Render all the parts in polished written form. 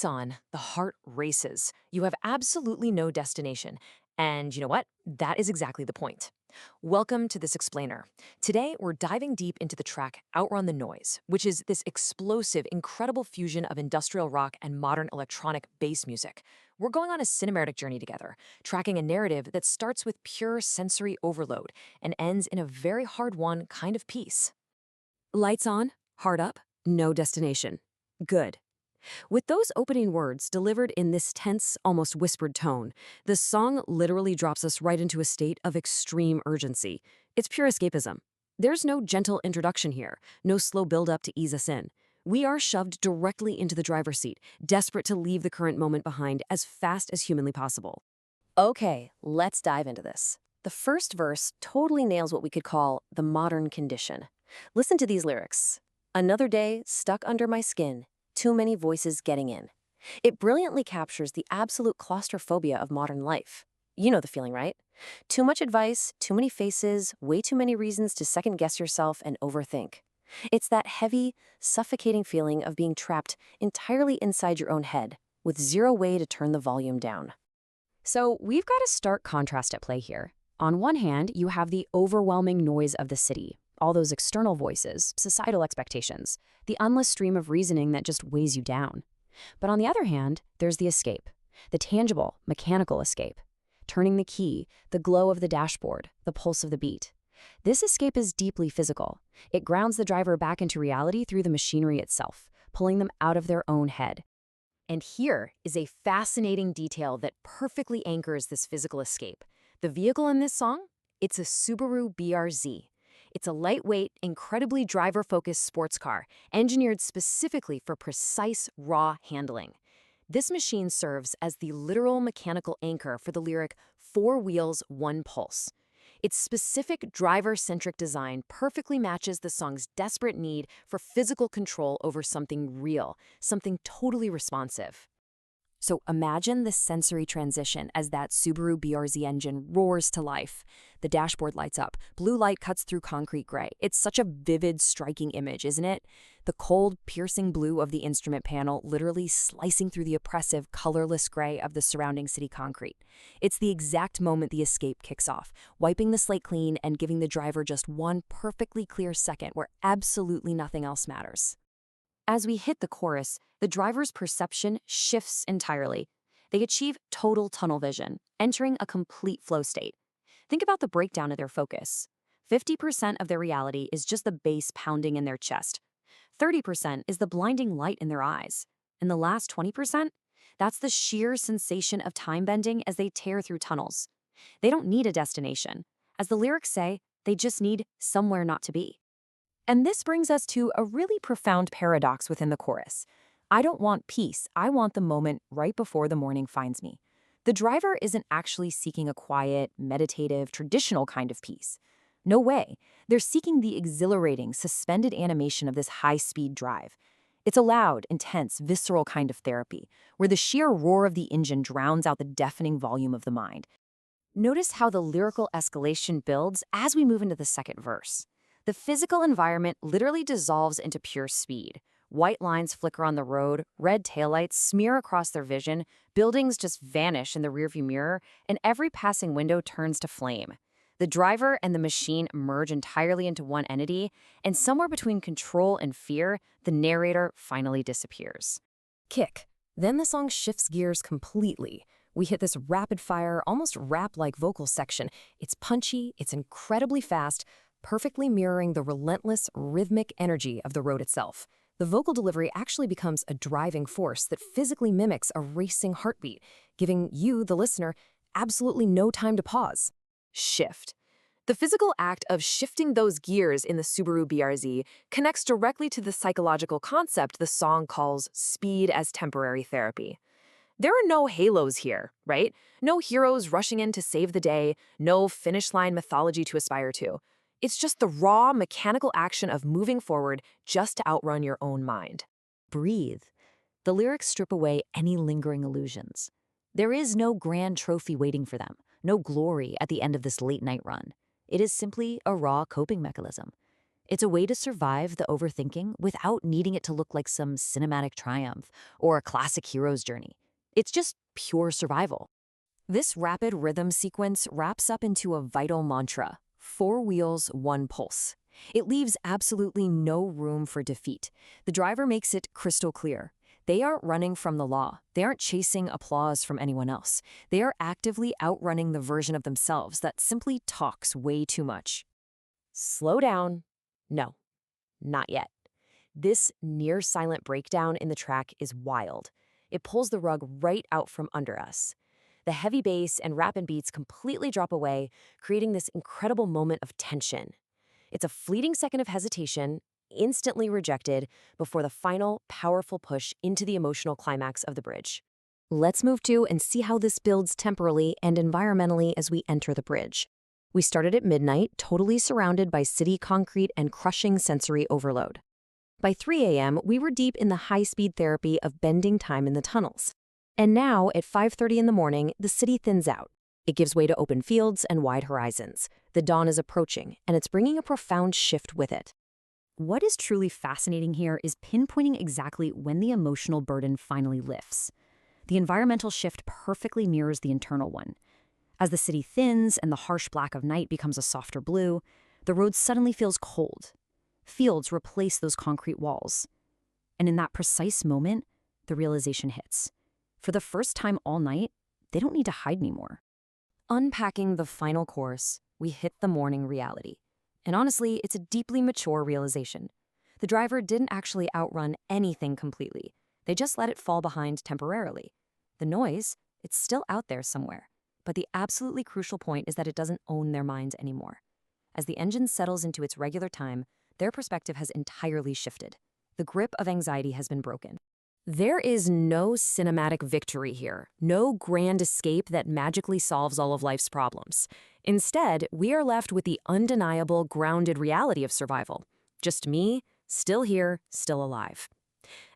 On, the heart races. You have absolutely no destination. And you know what? That is exactly the point. Welcome to this explainer. Today, we're diving deep into the track Outrun the Noise, which is this explosive, incredible fusion of industrial rock and modern electronic bass music. We're going on a cinematic journey together, tracking a narrative that starts with pure sensory overload and ends in a very hard-won kind of piece. Lights on, heart up, no destination. Good. With those opening words delivered in this tense, almost whispered tone, the song literally drops us right into a state of extreme urgency. It's pure escapism. There's no gentle introduction here, no slow build-up to ease us in. We are shoved directly into the driver's seat, desperate to leave the current moment behind as fast as humanly possible. Okay, let's dive into this. The first verse totally nails what we could call the modern condition. Listen to these lyrics. Another day stuck under my skin, too many voices getting in. It brilliantly captures the absolute claustrophobia of modern life. You know the feeling, right? Too much advice, too many faces, way too many reasons to second guess yourself and overthink. It's that heavy, suffocating feeling of being trapped entirely inside your own head, with zero way to turn the volume down. So we've got a stark contrast at play here. On one hand, you have the overwhelming noise of the city, all those external voices, societal expectations, the endless stream of reasoning that just weighs you down. But on the other hand, there's the escape, the tangible, mechanical escape. Turning the key, the glow of the dashboard, the pulse of the beat. This escape is deeply physical. It grounds the driver back into reality through the machinery itself, pulling them out of their own head. And here is a fascinating detail that perfectly anchors this physical escape. The vehicle in this song? It's a Subaru BRZ. It's a lightweight, incredibly driver-focused sports car, engineered specifically for precise, raw handling. This machine serves as the literal mechanical anchor for the lyric, "Four wheels, one pulse." Its specific driver-centric design perfectly matches the song's desperate need for physical control over something real, something totally responsive. So imagine the sensory transition as that Subaru BRZ engine roars to life. The dashboard lights up, blue light cuts through concrete gray. It's such a vivid, striking image, isn't it? The cold, piercing blue of the instrument panel literally slicing through the oppressive, colorless gray of the surrounding city concrete. It's the exact moment the escape kicks off, wiping the slate clean and giving the driver just one perfectly clear second where absolutely nothing else matters. As we hit the chorus, the driver's perception shifts entirely. They achieve total tunnel vision, entering a complete flow state. Think about the breakdown of their focus. 50% of their reality is just the bass pounding in their chest. 30% is the blinding light in their eyes. And the last 20%? That's the sheer sensation of time bending as they tear through tunnels. They don't need a destination. As the lyrics say, they just need somewhere not to be. And this brings us to a really profound paradox within the chorus. I don't want peace, I want the moment right before the morning finds me. The driver isn't actually seeking a quiet, meditative, traditional kind of peace. No way. They're seeking the exhilarating, suspended animation of this high-speed drive. It's a loud, intense, visceral kind of therapy, where the sheer roar of the engine drowns out the deafening volume of the mind. Notice how the lyrical escalation builds as we move into the second verse. The physical environment literally dissolves into pure speed. White lines flicker on the road, red taillights smear across their vision, buildings just vanish in the rearview mirror, and every passing window turns to flame. The driver and the machine merge entirely into one entity, and somewhere between control and fear, the narrator finally disappears. Kick. Then the song shifts gears completely. We hit this rapid-fire, almost rap-like vocal section. It's punchy, it's incredibly fast, perfectly mirroring the relentless, rhythmic energy of the road itself. The vocal delivery actually becomes a driving force that physically mimics a racing heartbeat, giving you, the listener, absolutely no time to pause. Shift. The physical act of shifting those gears in the Subaru BRZ connects directly to the psychological concept the song calls speed as temporary therapy. There are no halos here, right? No heroes rushing in to save the day, no finish line mythology to aspire to. It's just the raw, mechanical action of moving forward just to outrun your own mind. Breathe. The lyrics strip away any lingering illusions. There is no grand trophy waiting for them, no glory at the end of this late-night run. It is simply a raw coping mechanism. It's a way to survive the overthinking without needing it to look like some cinematic triumph or a classic hero's journey. It's just pure survival. This rapid rhythm sequence wraps up into a vital mantra: 4 wheels, 1 pulse. It leaves absolutely no room for defeat. The driver makes it crystal clear. They aren't running from the law. They aren't chasing applause from anyone else. They are actively outrunning the version of themselves that simply talks way too much. Slow down. No, not yet. This near silent breakdown in the track is wild. It pulls the rug right out from under us. The heavy bass and rapid beats completely drop away, creating this incredible moment of tension. It's a fleeting second of hesitation, instantly rejected, before the final, powerful push into the emotional climax of the bridge. Let's move to and see how this builds temporally and environmentally as we enter the bridge. We started at midnight, totally surrounded by city concrete and crushing sensory overload. By 3 a.m., we were deep in the high-speed therapy of bending time in the tunnels. And now, at 5:30 in the morning, the city thins out. It gives way to open fields and wide horizons. The dawn is approaching, and it's bringing a profound shift with it. What is truly fascinating here is pinpointing exactly when the emotional burden finally lifts. The environmental shift perfectly mirrors the internal one. As the city thins and the harsh black of night becomes a softer blue, the road suddenly feels cold. Fields replace those concrete walls. And in that precise moment, the realization hits. For the first time all night, they don't need to hide anymore. Unpacking the final course, we hit the morning reality. And honestly, it's a deeply mature realization. The driver didn't actually outrun anything completely. They just let it fall behind temporarily. The noise, it's still out there somewhere. But the absolutely crucial point is that it doesn't own their minds anymore. As the engine settles into its regular time, their perspective has entirely shifted. The grip of anxiety has been broken. There is no cinematic victory here, no grand escape that magically solves all of life's problems. Instead, we are left with the undeniable, grounded reality of survival. Just me, still here, still alive.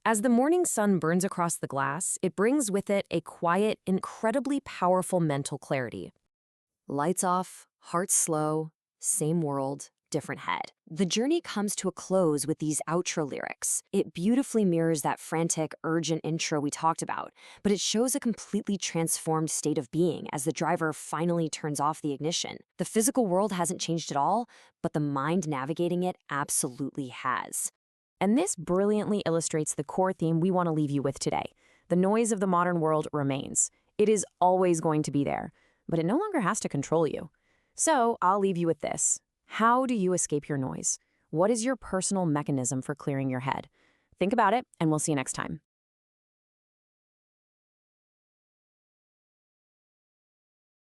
As the morning sun burns across the glass, it brings with it a quiet, incredibly powerful mental clarity. Lights off, heart slow, same world, different head. The journey comes to a close with these outro lyrics. It beautifully mirrors that frantic, urgent intro we talked about, but it shows a completely transformed state of being as the driver finally turns off the ignition. The physical world hasn't changed at all, but the mind navigating it absolutely has. And this brilliantly illustrates the core theme we want to leave you with today. The noise of the modern world remains. It is always going to be there, but it no longer has to control you. So I'll leave you with this. How do you escape your noise? What is your personal mechanism for clearing your head? Think about it, and we'll see you next time.